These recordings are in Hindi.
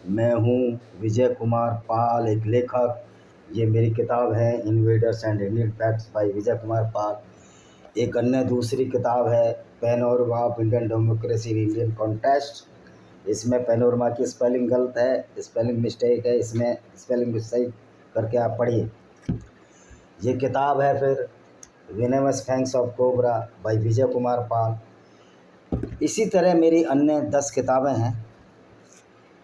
मैं हूँ विजय कुमार पाल, एक लेखक। ये मेरी किताब है invaders and Indian facts by Vijay Kumar Pal. एक अन्य दूसरी किताब है panorama of Indian democracy in Indian context. इसमें पैनोरमा की स्पेलिंग गलत है, स्पेलिंग मिस्टेक है, इसमें स्पेलिंग सही करके आप पढ़िए। ये किताब है फिर venomous fangs of cobra by Vijay Kumar Pal. इसी तरह मेरी अन्य 10 किताबें हैं,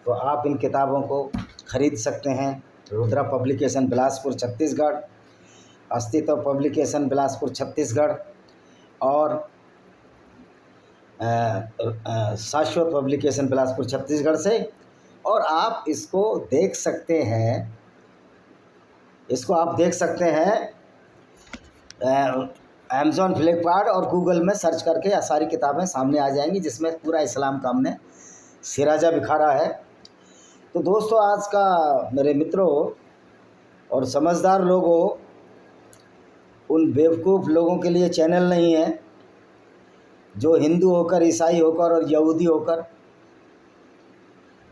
तो आप इन किताबों को खरीद सकते हैं। रुद्रा पब्लिकेशन बिलासपुर छत्तीसगढ़, अस्तित्व पब्लिकेशन बिलासपुर छत्तीसगढ़ और शाश्वत पब्लिकेशन बिलासपुर छत्तीसगढ़ से। और आप इसको देख सकते हैं, अमेज़ॉन, फ्लिपकार्ट और गूगल में सर्च करके यह सारी किताबें सामने आ जाएंगी, जिसमें पूरा इस्लाम का हमने सिराजा बिखारा है। तो दोस्तों, आज का मेरे मित्रों और समझदार लोगों, उन बेवकूफ़ लोगों के लिए चैनल नहीं है जो हिंदू होकर, ईसाई होकर और यहूदी होकर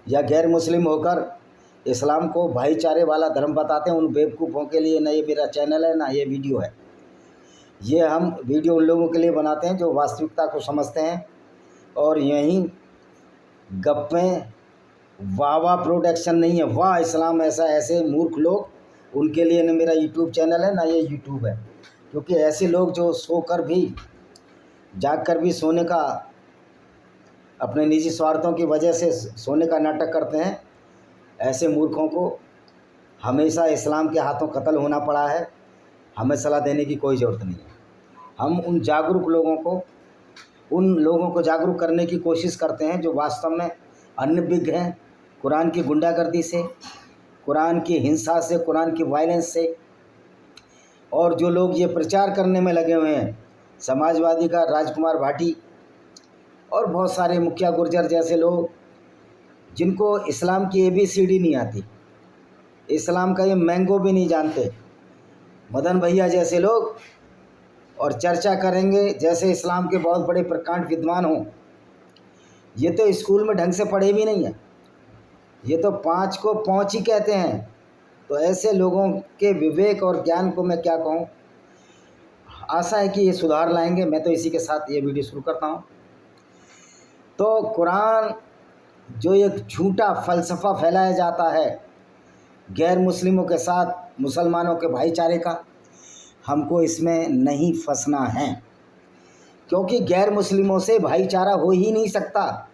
या गैर मुस्लिम होकर इस्लाम को भाईचारे वाला धर्म बताते हैं। उन बेवकूफ़ों के लिए ना ये मेरा चैनल है, ना ये वीडियो है। ये हम वीडियो उन लोगों के लिए बनाते हैं जो वास्तविकता को समझते हैं, और यहीं गप्पें वाह प्रोडक्शन नहीं है, वाह इस्लाम ऐसा, ऐसे मूर्ख लोग, उनके लिए ना मेरा यूट्यूब चैनल है ना ये यूट्यूब है। क्योंकि ऐसे लोग जो सोकर भी, जाग कर भी सोने का, अपने निजी स्वार्थों की वजह से सोने का नाटक करते हैं, ऐसे मूर्खों को हमेशा इस्लाम के हाथों कत्ल होना पड़ा है। हमें सलाह देने की कोई ज़रूरत नहीं है। हम उन लोगों को जागरूक करने की कोशिश करते हैं जो वास्तव में अनभिज्ञ हैं कुरान की गुंडागर्दी से, कुरान की हिंसा से, कुरान की वायलेंस से। और जो लोग ये प्रचार करने में लगे हुए हैं, समाजवादी का राजकुमार भाटी और बहुत सारे मुखिया गुर्जर जैसे लोग, जिनको इस्लाम की ABCD नहीं आती, इस्लाम का ये मैंगो भी नहीं जानते, मदन भैया जैसे लोग, और चर्चा करेंगे जैसे इस्लाम के बहुत बड़े प्रकांड विद्वान हों। ये तो स्कूल में ढंग से पढ़े भी नहीं है, ये तो 5 को पहुँच ही कहते हैं। तो ऐसे लोगों के विवेक और ज्ञान को मैं क्या कहूँ। आशा है कि ये सुधार लाएंगे। मैं तो इसी के साथ ये वीडियो शुरू करता हूँ। तो कुरान जो एक झूठा फ़लसफ़ा फैलाया जाता है गैर मुस्लिमों के साथ मुसलमानों के भाईचारे का, हमको इसमें नहीं फंसना है, क्योंकि गैर मुस्लिमों से भाईचारा हो ही नहीं सकता।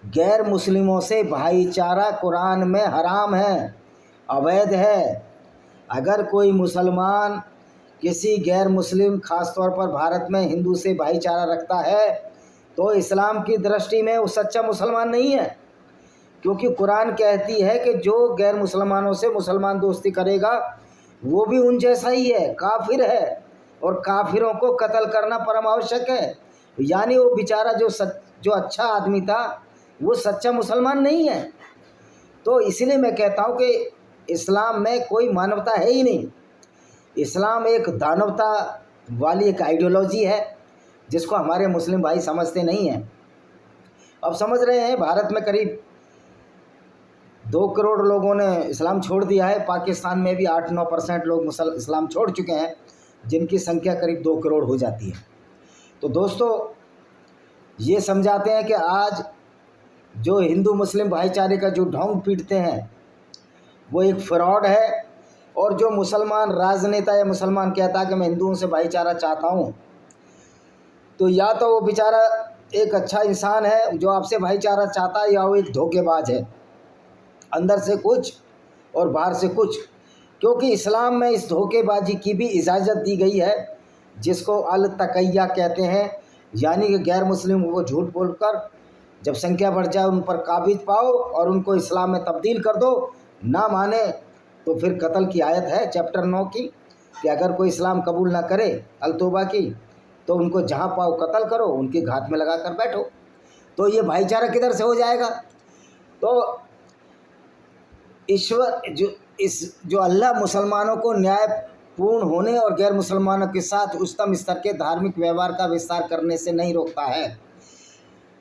गैर मुस्लिमों से भाईचारा कुरान में हराम है, अवैध है। अगर कोई मुसलमान किसी गैर मुस्लिम, ख़ास तौर पर भारत में हिंदू से भाईचारा रखता है, तो इस्लाम की दृष्टि में वो सच्चा मुसलमान नहीं है। क्योंकि कुरान कहती है कि जो गैर मुसलमानों से मुसलमान दोस्ती करेगा वो भी उन जैसा ही है, काफिर है, और काफिरों को कत्ल करना परम आवश्यक है। यानी वो बेचारा जो अच्छा आदमी था, वो सच्चा मुसलमान नहीं है। तो इसलिए मैं कहता हूँ कि इस्लाम में कोई मानवता है ही नहीं। इस्लाम एक दानवता वाली एक आइडियोलॉजी है, जिसको हमारे मुस्लिम भाई समझते नहीं हैं। अब समझ रहे हैं, भारत में करीब 2 करोड़ लोगों ने इस्लाम छोड़ दिया है। पाकिस्तान में भी 8-9% लोग इस्लाम छोड़ चुके हैं, जिनकी संख्या करीब 2 करोड़ हो जाती है। तो दोस्तों, ये समझाते हैं कि आज जो हिंदू मुस्लिम भाईचारे का जो ढोंग पीटते हैं, वो एक फ्रॉड है। और जो मुसलमान राजनेता या मुसलमान कहता है कि मैं हिंदुओं से भाईचारा चाहता हूँ, तो या तो वो बेचारा एक अच्छा इंसान है जो आपसे भाईचारा चाहता है, या वो एक धोखेबाज है, अंदर से कुछ और बाहर से कुछ। क्योंकि इस्लाम में इस धोखेबाजी की भी इजाज़त दी गई है, जिसको अल तकैया कहते हैं। यानी कि गैर मुस्लिमों को झूठ बोलकर जब संख्या बढ़ जाए उन पर काबिज पाओ और उनको इस्लाम में तब्दील कर दो। ना माने तो फिर कत्ल की आयत है चैप्टर 9 की, कि अगर कोई इस्लाम कबूल ना करे, अल तौबा की, तो उनको जहाँ पाओ कत्ल करो, उनकी घात में लगा कर बैठो। तो ये भाईचारा किधर से हो जाएगा। तो ईश्वर जो अल्लाह मुसलमानों को न्यायपूर्ण होने और गैर मुसलमानों के साथ उच्चतम स्तर के धार्मिक व्यवहार का विस्तार करने से नहीं रोकता है।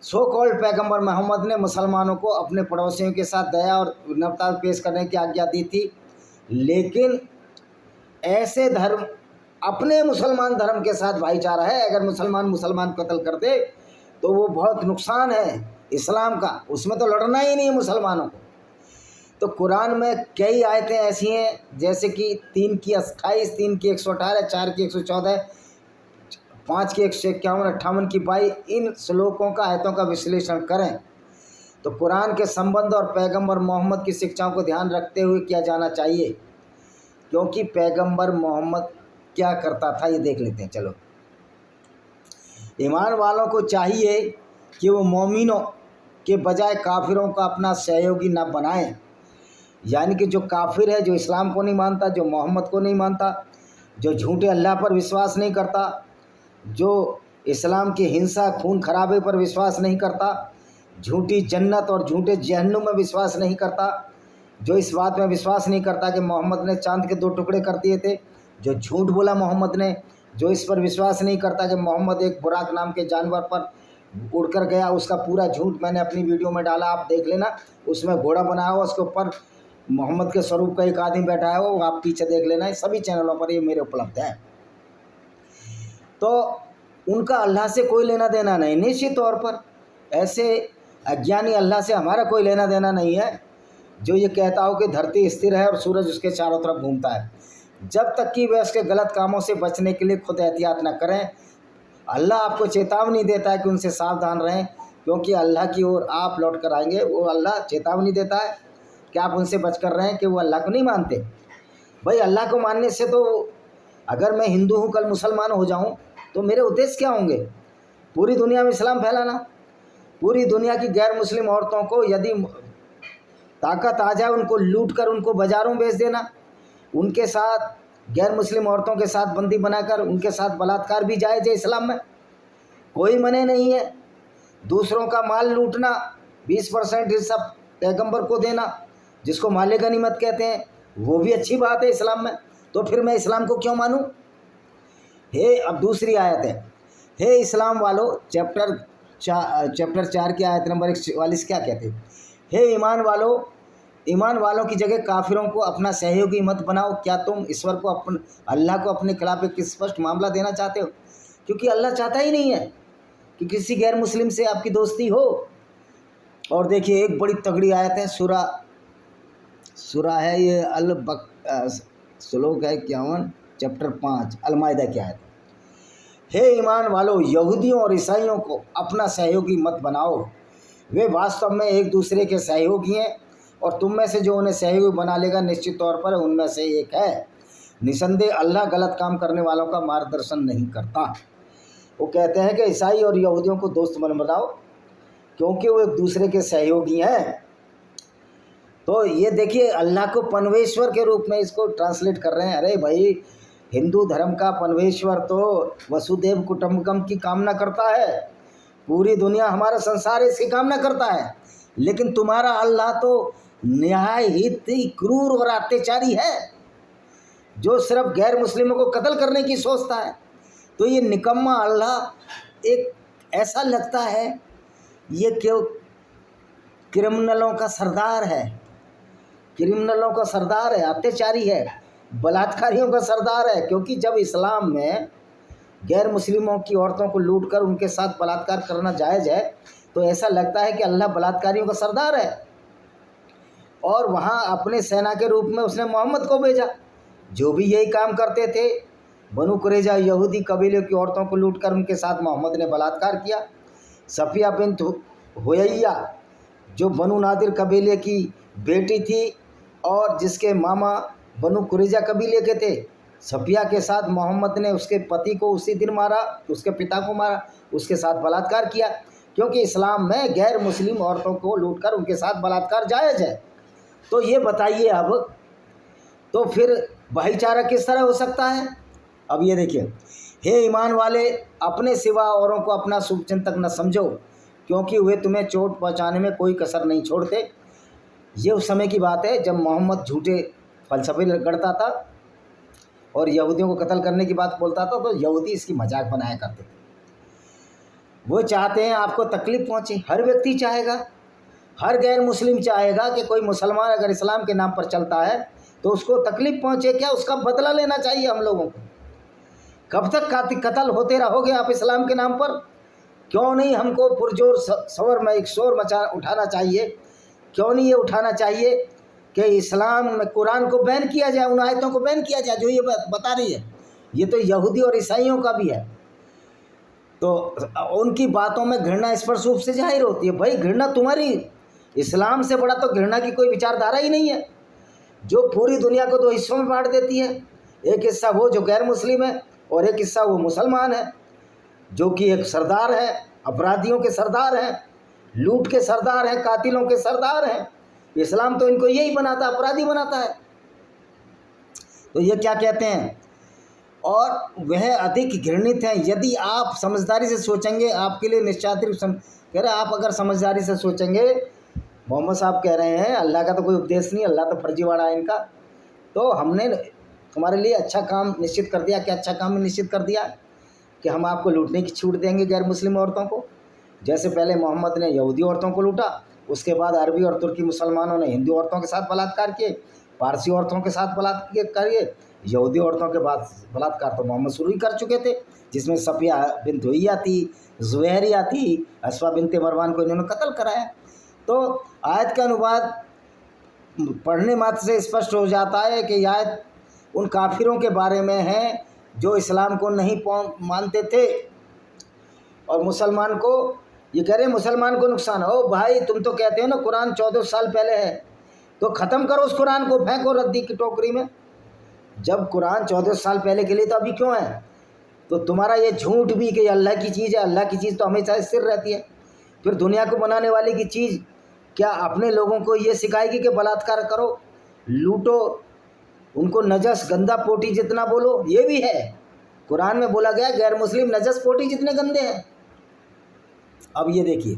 सो कॉल्ड पैगंबर मोहम्मद ने मुसलमानों को अपने पड़ोसियों के साथ दया और विनम्रता पेश करने की आज्ञा दी थी, लेकिन ऐसे धर्म अपने मुसलमान धर्म के साथ भाईचारा है। अगर मुसलमान कत्ल कर दे तो वो बहुत नुकसान है इस्लाम का, उसमें तो लड़ना ही नहीं है मुसलमानों को। तो कुरान में कई आयतें ऐसी हैं, जैसे कि 3 की 28, 3 की 118, 4 की 114, 5 की 151, 58 की 22, इन श्लोकों का आयतों का विश्लेषण करें तो कुरान के संबंध और पैगंबर मोहम्मद की शिक्षाओं को ध्यान रखते हुए किया जाना चाहिए। क्योंकि पैगंबर मोहम्मद क्या करता था ये देख लेते हैं। चलो, ईमान वालों को चाहिए कि वो मोमिनों के बजाय काफिरों का अपना सहयोगी न बनाएं। यानी कि जो काफिर है, जो इस्लाम को नहीं मानता, जो मोहम्मद को नहीं मानता, जो झूठे अल्लाह पर विश्वास नहीं करता, जो इस्लाम की हिंसा खून खराबे पर विश्वास नहीं करता, झूठी जन्नत और झूठे जहन्नुम में विश्वास नहीं करता, जो इस बात में विश्वास नहीं करता कि मोहम्मद ने चांद के 2 टुकड़े कर दिए थे, जो झूठ बोला मोहम्मद ने, जो इस पर विश्वास नहीं करता कि मोहम्मद एक बुराक नाम के जानवर पर उड़कर गया, उसका पूरा झूठ मैंने अपनी वीडियो में डाला, आप देख लेना। उसमें घोड़ा बनाया हुआ, उसके ऊपर मोहम्मद के स्वरूप का एक आदमी बैठा है, वो आप पीछे देख लेना, सभी चैनलों पर ये मेरे उपलब्ध है। तो उनका अल्लाह से कोई लेना देना नहीं। निश्चित तौर पर ऐसे अज्ञानी अल्लाह से हमारा कोई लेना देना नहीं है जो ये कहता हो कि धरती स्थिर है और सूरज उसके चारों तरफ घूमता है। जब तक कि वे उसके गलत कामों से बचने के लिए खुद एहतियात न करें, अल्लाह आपको चेतावनी देता है कि उनसे सावधान रहें, क्योंकि अल्लाह की ओर आप लौट कर आएंगे। वो अल्लाह चेतावनी देता है कि आप उनसे बच कर रहें कि वो अल्लाह को नहीं मानते। भाई, अल्लाह को मानने से तो अगर मैं हिंदू हूँ, कल मुसलमान हो जाऊँ, तो मेरे उद्देश्य क्या होंगे? पूरी दुनिया में इस्लाम फैलाना, पूरी दुनिया की गैर मुस्लिम औरतों को यदि ताकत आ जाए उनको लूट कर उनको बाज़ारों बेच देना, उनके साथ गैर मुस्लिम औरतों के साथ बंदी बनाकर उनके साथ बलात्कार भी जायज़ है इस्लाम में, कोई मने नहीं है। दूसरों का माल लूटना, 20% हिस्सा पैगंबर को देना, जिसको माले गनीमत कहते हैं, वो भी अच्छी बात है इस्लाम में। तो फिर मैं इस्लाम को क्यों मानूं? अब दूसरी आयत है, हे इस्लाम वालों, चैप्टर 4 की आयत नंबर 41 क्या कहते हैं? हे ईमान वालों की जगह काफिरों को अपना सहयोगी मत बनाओ। क्या तुम ईश्वर को अल्लाह को अपने खिलाफ एक स्पष्ट मामला देना चाहते हो? क्योंकि अल्लाह चाहता ही नहीं है कि किसी गैर मुस्लिम से आपकी दोस्ती हो। और देखिए, एक बड़ी तगड़ी आयत है, सूरा है ये श्लोक है 51, चैप्टर 5 अल-माइदा की आयत। हे ईमान वालों, यहूदियों और ईसाइयों को अपना सहयोगी मत बनाओ। वे वास्तव में एक दूसरे के सहयोगी हैं, और तुम में से जो उन्हें सहयोगी बना लेगा निश्चित तौर पर उनमें से एक है। निसंदेह अल्लाह गलत काम करने वालों का मार्गदर्शन नहीं करता। वो कहते हैं कि ईसाई और यहूदियों को दोस्त मत बनाओ, क्योंकि वो एक दूसरे के सहयोगी हैं। तो ये देखिए, अल्लाह को पनवेश्वर के रूप में इसको ट्रांसलेट कर रहे हैं। अरे भाई, हिंदू धर्म का पनवेश्वर तो वसुदेव कुटुंबकम की कामना करता है, पूरी दुनिया हमारा संसार इसकी कामना करता है। लेकिन तुम्हारा अल्लाह तो न्यायहित क्रूर और अत्याचारी है, जो सिर्फ गैर मुस्लिमों को कत्ल करने की सोचता है। तो ये निकम्मा अल्लाह एक ऐसा लगता है ये क्यों क्रिमिनलों का सरदार है, क्रिमिनलों का सरदार है, अत्याचारी है, बलात्कारियों का सरदार है। क्योंकि जब इस्लाम में गैर मुस्लिमों की औरतों को लूट कर उनके साथ बलात्कार करना जायज़ है, तो ऐसा लगता है कि अल्लाह बलात्कारियों का सरदार है। और वहाँ अपने सेना के रूप में उसने मोहम्मद को भेजा, जो भी यही काम करते थे। बनु कुरैजा यहूदी कबीले की औरतों को लूट कर उनके साथ मोहम्मद ने बलात्कार किया। सफ़िया बिन्त हुयैया, जो बनु नादिर कबीले की बेटी थी और जिसके मामा बनु कुरैजा कबीले के थे, सफ़िया के साथ मोहम्मद ने उसके पति को उसी दिन मारा, उसके पिता को मारा, उसके साथ बलात्कार किया। क्योंकि इस्लाम में गैर मुस्लिम औरतों को लूटकर उनके साथ बलात्कार जायज़ है। तो ये बताइए, अब तो फिर भाईचारा किस तरह हो सकता है? अब ये देखिए, हे ईमान वाले, अपने सिवा औरों को अपना शुभचिंतक न समझो, क्योंकि वे तुम्हें चोट पहुँचाने में कोई कसर नहीं छोड़ते। ये उस समय की बात है जब मोहम्मद झूठे फलसफे गढ़ता था और यहूदियों को कत्ल करने की बात बोलता था, तो यहूदी इसकी मजाक बनाया करते थे। वो चाहते हैं आपको तकलीफ़ पहुँचे। हर व्यक्ति चाहेगा, हर गैर मुस्लिम चाहेगा कि कोई मुसलमान अगर इस्लाम के नाम पर चलता है तो उसको तकलीफ़ पहुँचे। क्या उसका बदला लेना चाहिए हम लोगों को। कब तक कत्ल होते रहोगे आप इस्लाम के नाम पर? क्यों नहीं हमको पुरजोर शोर में एक शोर उठाना चाहिए? क्यों नहीं ये उठाना चाहिए कि इस्लाम में कुरान को बैन किया जाए, उन आयतों को बैन किया जाए जो ये बता रही है। ये तो यहूदी और ईसाइयों का भी है। तो उनकी बातों में घृणा स्पष्ट रूप से जाहिर होती है। भाई घृणा तुम्हारी, इस्लाम से बड़ा तो घृणा की कोई विचारधारा ही नहीं है, जो पूरी दुनिया को दो हिस्सों में बांट देती है। एक हिस्सा वो जो गैर मुस्लिम है और एक हिस्सा वो मुसलमान है, जो कि एक सरदार है, अपराधियों के सरदार हैं, लूट के सरदार हैं, कातिलों के सरदार हैं। इस्लाम तो इनको यही बनाता, अपराधी बनाता है। तो ये क्या कहते हैं, और वह अधिक घृणित हैं। यदि आप समझदारी से सोचेंगे, आपके लिए निश्चात कह रहे आप अगर समझदारी से सोचेंगे, मोहम्मद साहब कह रहे हैं अल्लाह का तो कोई उपदेश नहीं, अल्लाह तो फर्जीवाड़ा है इनका। तो हमने तुम्हारे लिए अच्छा काम निश्चित कर दिया। क्या अच्छा काम निश्चित कर दिया? कि हम आपको लूटने की छूट देंगे गैर मुस्लिम औरतों को। जैसे पहले मोहम्मद ने यहूदी औरतों को लूटा, उसके बाद अरबी और तुर्की मुसलमानों ने हिंदू औरतों के साथ बलात्कार किए, पारसी औरतों के साथ बलात्कार किए। यहूदी औरतों के बाद बलात्कार तो मोहम्मद शुरू ही कर चुके थे, जिसमें सफिया बिन्त हुइया थी, जुवैरिया थी, अस्वा बिन्त मरवान को इन्होंने कत्ल कराया। तो आयत का अनुवाद पढ़ने मात्र से स्पष्ट हो जाता है कि आयत उन काफिरों के बारे में है जो इस्लाम को नहीं मानते थे, और मुसलमान को ये कह रहे मुसलमान को नुकसान हो। भाई तुम तो कहते हो ना कुरान 14 साल पहले है, तो ख़त्म करो उस कुरान को, फेंको रद्दी की टोकरी में। जब कुरान 14 साल पहले के लिए तो अभी क्यों है? तो तुम्हारा ये झूठ भी कि अल्लाह की चीज़ है, अल्लाह की चीज़ तो हमेशा स्थिर रहती है। फिर दुनिया को बनाने वाले की चीज़ क्या अपने लोगों को ये सिखाएगी कि बलात्कार करो, लूटो, उनको नजस गंदा पोटी जितना बोलो? ये भी है, कुरान में बोला गया गैर मुस्लिम नजस पोटी जितने गंदे हैं। अब ये देखिए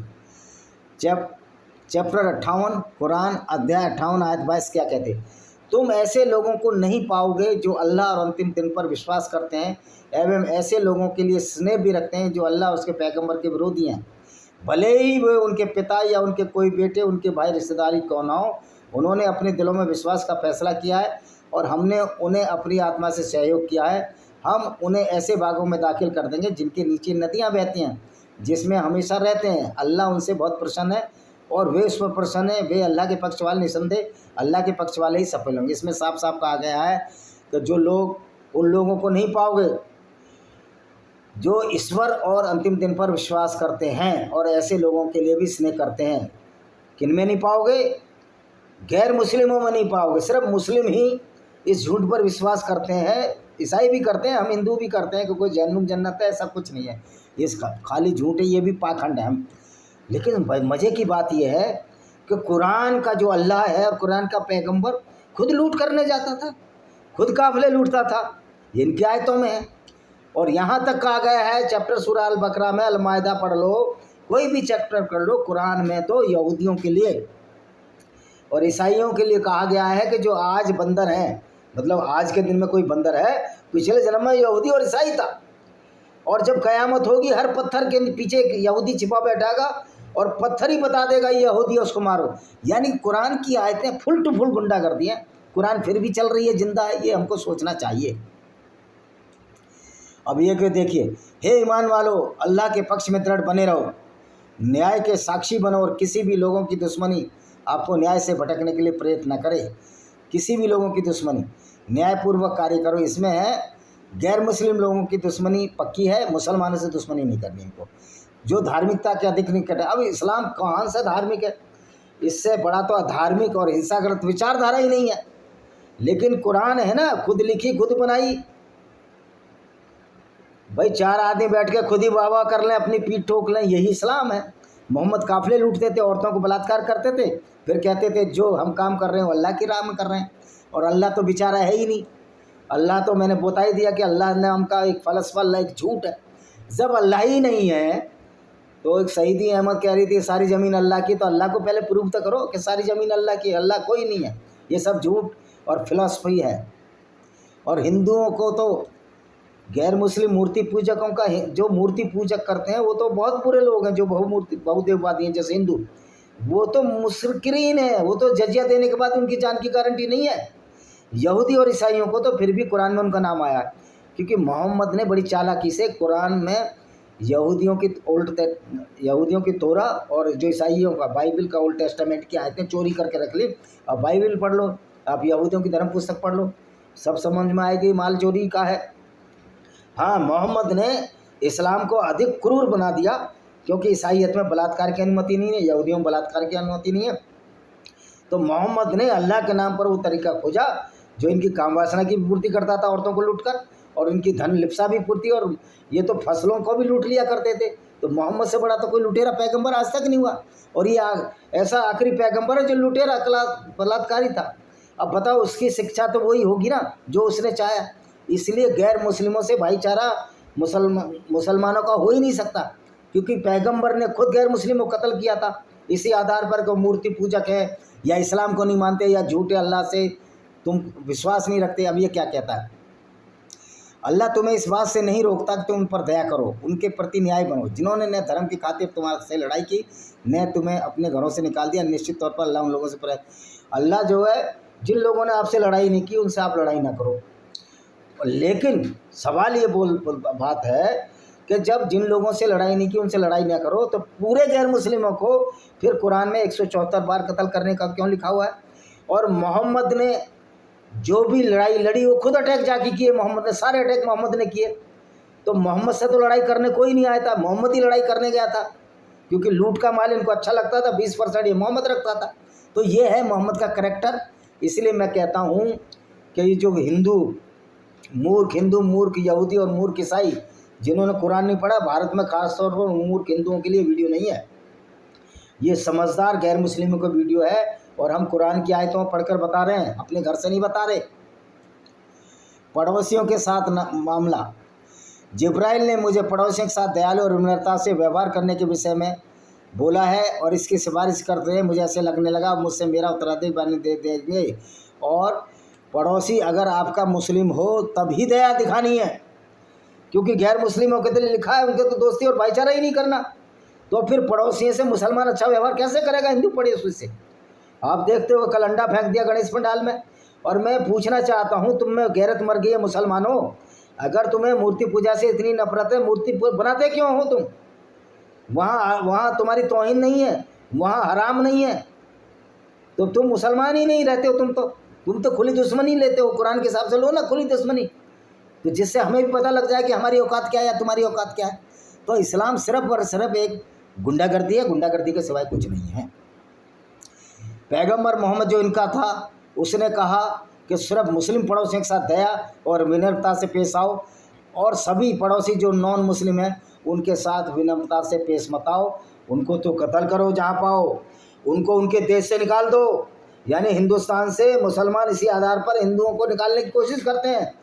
चैप्टर 58 कुरान अध्याय 58 आयत 22 क्या कहते? तुम ऐसे लोगों को नहीं पाओगे जो अल्लाह और अंतिम दिन पर विश्वास करते हैं, एवं ऐसे लोगों के लिए स्नेह भी रखते हैं जो अल्लाह और उसके पैगंबर के विरोधी हैं, भले ही वे उनके पिता या उनके कोई बेटे, उनके भाई, रिश्तेदारी कौन ना हो। उन्होंने अपने दिलों में विश्वास का फैसला किया है और हमने उन्हें अपनी आत्मा से सहयोग किया है। हम उन्हें ऐसे बागों में दाखिल कर देंगे जिनके नीचे नदियाँ बहती हैं, जिसमें हमेशा रहते हैं। अल्लाह उनसे बहुत प्रसन्न है और वे उस पर प्रसन्न है। वे अल्लाह के पक्ष वाले, निसंदेह अल्लाह के पक्ष वाले ही सफल होंगे। इसमें साफ साफ कहा गया है कि जो लोग उन लोगों को नहीं पाओगे जो ईश्वर और अंतिम दिन पर विश्वास करते हैं और ऐसे लोगों के लिए भी स्नेह करते हैं। किन में नहीं पाओगे? गैर मुस्लिमों में नहीं पाओगे। सिर्फ मुस्लिम ही इस झूठ पर विश्वास करते हैं, ईसाई भी करते हैं, हम हिंदू भी करते हैं कि कोई जन्नत जन्नत है, ऐसा कुछ नहीं है। ये खाली झूठ है, ये भी पाखंड है। हम लेकिन मज़े की बात यह है कि कुरान का जो अल्लाह है और कुरान का पैगंबर खुद लूट करने जाता था, खुद काफिले लूटता था। इनकी आयतों में है। और यहाँ तक कहा गया है चैप्टर सूरह अल बकरा में, अल माइदा पढ़ लो, कोई भी चैप्टर कर लो, कुरान में तो यहूदियों के लिए और ईसाइयों के लिए कहा गया है कि जो आज बंदर हैं, मतलब आज के दिन में कोई बंदर है, पिछले जन्म में यहूदी और ईसाई था। और जब क़यामत होगी हर पत्थर के पीछे एक यहूदी छिपा बैठागा और पत्थर ही बता देगा ये यहूदी, उसको मारो। यानी कुरान की आयतें फुल टू फुल गुंडा कर दी हैं। कुरान फिर भी चल रही है, जिंदा है, ये हमको सोचना चाहिए। अब ये कि देखिए, हे ईमान वालो, अल्लाह के पक्ष में दृढ़ बने रहो, न्याय के साक्षी बनो और किसी भी लोगों की दुश्मनी आपको न्याय से भटकने के लिए प्रेरित न करे। किसी भी लोगों की दुश्मनी न्यायपूर्वक कार्य करो। इसमें है गैर मुस्लिम लोगों की दुश्मनी पक्की है, मुसलमानों से दुश्मनी नहीं करनी इनको, जो धार्मिकता के अधिक निकट है। अब इस्लाम कहाँ से धार्मिक है? इससे बड़ा तो अधार्मिक और हिंसाग्रस्त विचारधारा ही नहीं है। लेकिन कुरान है ना, खुद लिखी खुद बनाई। भाई 4 आदमी बैठ के खुद ही वाह कर लें, अपनी पीठ ठोक लें, यही इस्लाम है। मोहम्मद काफिले लूटते थे, औरतों को बलात्कार करते थे, फिर कहते थे जो हम काम कर रहे हैं वो अल्लाह की राह में कर रहे हैं। और अल्लाह तो बेचारा है ही नहीं। अल्लाह तो मैंने बता ही दिया कि अल्लाह नाम का एक फलसफा, एक झूठ है। जब अल्लाह ही नहीं है तो एक सईदी अहमद कह रही थी सारी ज़मीन अल्लाह की, तो अल्लाह को पहले प्रूव तो करो कि सारी ज़मीन अल्लाह की। अल्लाह कोई नहीं है, ये सब झूठ और फिलॉसफी है। और हिंदुओं को तो गैर मुस्लिम मूर्ति पूजकों का जो मूर्ति पूजक करते हैं वो तो बहुत बुरे लोग हैं, जो बहुदेववादी हैं जैसे हिंदू, वो तो मुशरिकीन है, वो तो जजिया देने के बाद उनकी जान की गारंटी नहीं है। यहूदी और ईसाइयों को तो फिर भी कुरान में उनका नाम आया, क्योंकि मोहम्मद ने बड़ी चालाकी से कुरान में यहूदियों की तोरा और जो ईसाइयों का बाइबल का ओल्ड टेस्टामेंट की आयतें चोरी करके रख ली। अब बाइबल पढ़ लो, आप यहूदियों की धर्म पुस्तक पढ़ लो, सब समझ में आएगी माल चोरी का है। हाँ, मोहम्मद ने इस्लाम को अधिक क्रूर बना दिया, क्योंकि ईसाइयत में बलात्कार की अनुमति नहीं है, यहूदियों में बलात्कार की अनुमति नहीं है। तो मोहम्मद ने अल्लाह के नाम पर वो तरीका खोजा जो इनकी काम वासना की पूर्ति करता था, औरतों को लूटकर, और इनकी धन लिप्सा भी पूर्ति, और ये तो फसलों को भी लूट लिया करते थे। तो मोहम्मद से बड़ा तो कोई लुटेरा पैगंबर आज तक नहीं हुआ, और ये ऐसा आखिरी पैगंबर है जो लुटेरा बलात्कारी था। अब बताओ, उसकी शिक्षा तो वही होगी ना जो उसने चाहा। इसलिए गैर मुस्लिमों से भाईचारा मुसलमानों का हो ही नहीं सकता, क्योंकि पैगंबर ने खुद गैर मुस्लिमों को कत्ल किया था इसी आधार पर कि मूर्ति पूजक है, या इस्लाम को नहीं मानते, या झूठे अल्लाह से तुम विश्वास नहीं रखते। अब ये क्या कहता है, अल्लाह तुम्हें इस बात से नहीं रोकता कि तुम उन पर दया करो, उनके प्रति न्याय बनो, जिन्होंने न धर्म की खातिर तुम्हारे से लड़ाई की, न तुम्हें अपने घरों से निकाल दिया। निश्चित तौर पर अल्लाह उन लोगों से पर, अल्लाह जो है, जिन लोगों ने आपसे लड़ाई नहीं की उनसे आप लड़ाई ना करो। लेकिन सवाल ये बात है कि जब जिन लोगों से लड़ाई नहीं की उनसे लड़ाई ना करो, तो पूरे गैर मुस्लिमों को फिर कुरान में 174 बार कत्ल करने का क्यों लिखा हुआ है? और मोहम्मद ने जो भी लड़ाई लड़ी वो खुद अटैक जाके किए, मोहम्मद ने सारे अटैक मोहम्मद ने किए। तो मोहम्मद से तो लड़ाई करने कोई नहीं आया था, मोहम्मद ही लड़ाई करने गया था, क्योंकि लूट का माल इनको अच्छा लगता था, 20% ये मोहम्मद रखता था। तो ये है मोहम्मद का करैक्टर। इसलिए मैं कहता हूँ कि ये जो हिंदू मूर्ख यहूदी और मूर्ख ईसाई जिन्होंने कुरान नहीं पढ़ा, भारत में खासतौर पर मूर्ख हिंदुओं के लिए वीडियो नहीं है, ये समझदार गैर मुस्लिमों का वीडियो है। और हम कुरान की आयतों पढ़कर बता रहे हैं, अपने घर से नहीं बता रहे। पड़ोसियों के साथ मामला, जिब्राइल ने मुझे पड़ोसियों के साथ दयालु और विनम्रता से व्यवहार करने के विषय में बोला है, और इसकी सिफारिश करते हैं। मुझे ऐसे लगने लगा मुझसे मेरा उत्तराधिकारी बने दे देंगे। और पड़ोसी अगर आपका मुस्लिम हो तभी दया दिखानी है, क्योंकि गैर मुस्लिमों के लिए लिखा है उनके तो दोस्ती और भाईचारा ही नहीं करना। तो फिर पड़ोसियों से मुसलमान अच्छा व्यवहार कैसे करेगा हिंदू पड़ोसी से? आप देखते हो कल अंडा फेंक दिया गणेश पंडाल में। और मैं पूछना चाहता हूँ, तुम में गैरत मर गई है मुसलमानों? अगर तुम्हें मूर्ति पूजा से इतनी नफरत है, मूर्ति बनाते क्यों हो तुम? वहाँ तुम्हारी तौहीन नहीं है, वहाँ हराम नहीं है, तो तुम मुसलमान ही नहीं रहते हो। तुम तो खुली दुश्मनी लेते हो। कुरान के हिसाब से लो ना खुली दुश्मनी, तो जिससे हमें भी पता लग जाए कि हमारी औकात क्या है या तुम्हारी औकात क्या है। तो इस्लाम सिर्फ और सिर्फ एक गुंडागर्दी है, गुंडागर्दी के सिवाय कुछ नहीं है। पैगंबर मोहम्मद जो इनका था, उसने कहा कि सिर्फ मुस्लिम पड़ोसियों के साथ दया और विनम्रता से पेश आओ, और सभी पड़ोसी जो नॉन मुस्लिम हैं उनके साथ विनम्रता से पेश मत आओ। उनको तो कत्ल करो जहाँ पाओ, उनको उनके देश से निकाल दो। यानी हिंदुस्तान से मुसलमान इसी आधार पर हिंदुओं को निकालने की कोशिश करते हैं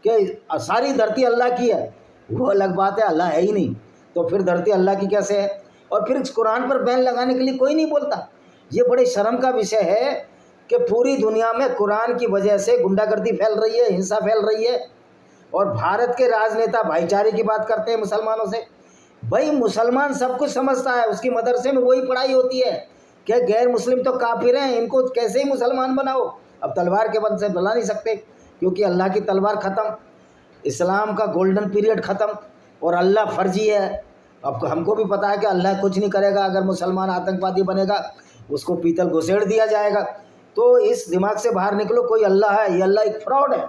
कि सारी धरती अल्लाह की है। वो अलग बात है, अल्लाह है ही नहीं, तो फिर धरती अल्लाह की कैसे है? और फिर इस कुरान पर बैन लगाने के लिए कोई नहीं बोलता। ये बड़े शर्म का विषय है कि पूरी दुनिया में कुरान की वजह से गुंडागर्दी फैल रही है, हिंसा फैल रही है, और भारत के राजनेता भाईचारे की बात करते हैं मुसलमानों से। भाई मुसलमान सब कुछ समझता है, उसकी मदरसे में वही पढ़ाई होती है कि गैर मुस्लिम तो काफिर हैं, इनको कैसे ही मुसलमान बनाओ। अब तलवार के बल से बुला नहीं सकते, क्योंकि अल्लाह की तलवार ख़त्म, इस्लाम का गोल्डन पीरियड ख़त्म, और अल्लाह फर्जी है। अब हमको भी पता है कि अल्लाह कुछ नहीं करेगा, अगर मुसलमान आतंकवादी बनेगा उसको पीतल घुसेड़ दिया जाएगा। तो इस दिमाग से बाहर निकलो, कोई अल्लाह है, ये अल्लाह एक फ्रॉड है।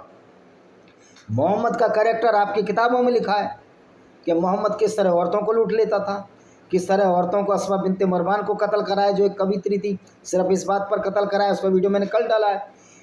मोहम्मद का कैरेक्टर आपकी किताबों में लिखा है कि मोहम्मद किस तरह औरतों को लूट लेता था, किस तरह औरतों को अस्मा बिनते मरवान को कत्ल कराया, जो एक कवित्री थी, सिर्फ इस बात पर कत्ल कराया। उसका वीडियो मैंने कल डाला है,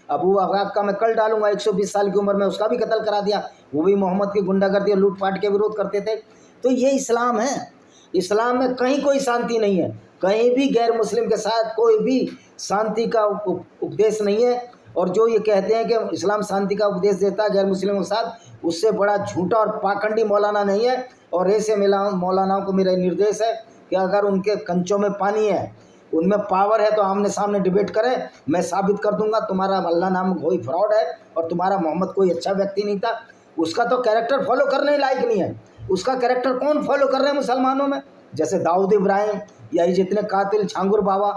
अबू अवाक का मैं कल डालूंगा। 120 साल की उम्र में उसका भी कत्ल करा दिया, वो भी मोहम्मद की गुंडागर्दी और लूटपाट के विरोध करते थे। तो ये इस्लाम है। इस्लाम में कहीं कोई शांति नहीं है, कहीं भी गैर मुस्लिम के साथ कोई भी शांति का उपदेश नहीं है। और जो ये कहते हैं कि इस्लाम शांति का उपदेश देता है गैर मुस्लिमों के साथ, उससे बड़ा झूठा और पाखंडी मौलाना नहीं है। और ऐसे मौलानाओं को मेरा निर्देश है कि अगर उनके कंचों में पानी है, उनमें पावर है, तो आमने सामने डिबेट करें। मैं साबित कर दूंगा तुम्हारा अल्लाह नाम कोई फ्रॉड है और तुम्हारा मोहम्मद कोई अच्छा व्यक्ति नहीं था। उसका तो कैरेक्टर फॉलो करने लायक नहीं है। उसका कैरेक्टर कौन फॉलो कर रहे हैं मुसलमानों में? जैसे दाऊद इब्राहिम, या ये जितने कातिल छांगुर बाबा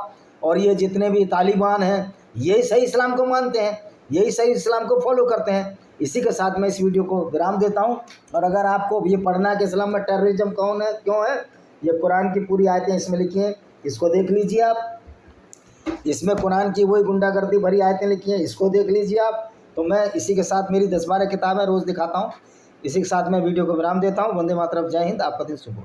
और ये जितने भी तालिबान हैं, यही सही इस्लाम को मानते हैं, यही सही इस्लाम को फॉलो करते हैं। इसी के साथ मैं इस वीडियो को विराम देता हूँ। और अगर आपको ये पढ़ना है कि इस्लाम में टेररिज्म कौन है, क्यों है, ये कुरान की पूरी आयतें इसमें लिखी हैं, इसको देख लीजिए आप। इसमें कुरान की वही गुंडागर्दी भरी आयतें लिखी हैं, इसको देख लीजिए आप। तो मैं इसी के साथ मेरी 10-12 किताबें रोज़ दिखाता हूँ। इसी के साथ मैं वीडियो को विराम देता हूँ। वंदे मातरम, जय हिंद, आपका दिन शुभ हो।